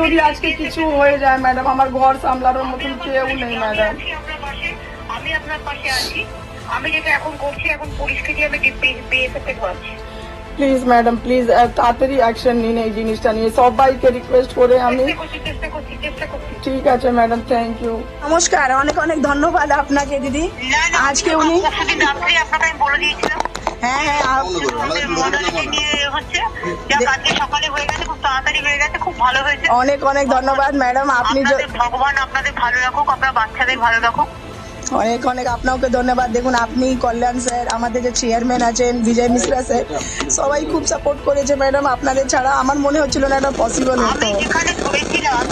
যদি আজকে কিছু হয়ে যায় ম্যাডাম, আমার ঘর সামলানোর মতন কেউ নেই ম্যাডাম। আমি আপনার পাশে আছি। আমি যেটা এখন করছি, এখন পরিস্থিতি আমি বিএসএফকে ধরাচ্ছি। প্লিজ ম্যাডাম, প্লিজ তাড়াতাড়ি অ্যাকশন নিন এই জিনিসটা নিয়ে, সবাইকে রিকোয়েস্ট করে আমি। চেষ্টা করছি। ঠিক আছে ম্যাডাম, থ্যাংক ইউ। নমস্কার, অনেক অনেক ধন্যবাদ আপনাকে দিদি। আজকে উনি পরশুদিন রাত্রে আপনাকে আমি বলে দিয়েছিলাম। হ্যাঁ নিয়ে হচ্ছে যা কালকে সকালে হয়ে গেছে, খুব তাড়াতাড়ি হয়ে গেছে, খুব ভালো হয়েছে। অনেক অনেক ধন্যবাদ ম্যাডাম। আপনি ভগবান আপনাদের ভালো রাখুক, আপনার বাচ্চাদের ভালো রাখুক। অনেক অনেক আপনাকে ধন্যবাদ। দেখুন, আপনি কল্যাণ স্যার, আমাদের যে চেয়ারম্যান আছেন বিজয় মিশ্রা স্যার, সবাই খুব সাপোর্ট করেছে ম্যাডাম। আপনাদের ছাড়া আমার মনে হচ্ছিল না এটা পসিবল হতো। আমি যেখানে ধরেছিলাম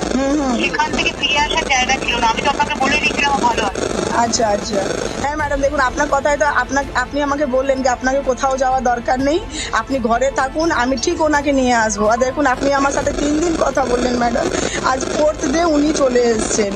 সেখান থেকে ফিরে আসার জায়গা ছিল না, আমি তো আপনাকে বলে দিয়েছিলাম ভালো আছে। আচ্ছা আচ্ছা, হ্যাঁ ম্যাডাম, দেখুন আপনার কথায় তো আপনি আমাকে বললেন যে আপনাকে কোথাও যাওয়া দরকার নেই, আপনি ঘরে থাকুন, আমি ঠিক ওনাকে নিয়ে আসবো। আর দেখুন, আপনি আমার সাথে 3 দিন কথা বললেন ম্যাডাম, আজ 4th ডে উনি চলে এসেছেন।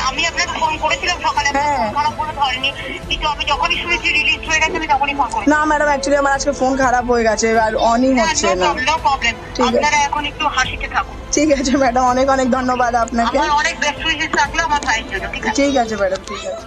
আমি আপনাকে ফোন করেছিলাম সকালে, খারাপ বলে ধরেনি, কিন্তু আমি যখনই শুনেছি রিলিজ হয়ে গেছে আমি তখনই ফোন করি। না ম্যাডাম, অ্যাকচুয়ালি আমার আজকে ফোন খারাপ হয়ে গেছে, আর অনই হচ্ছে না। নো প্রবলেম, আপনারা এখন একটু হাসিতে থাকুন। ঠিক আছে ম্যাডাম, অনেক অনেক ধন্যবাদ আপনাকে। আমার অনেক বেস্ট উইশেস থাকলো আমার ভাইয়ের জন্য। ঠিক আছে ম্যাডাম, ঠিক আছে।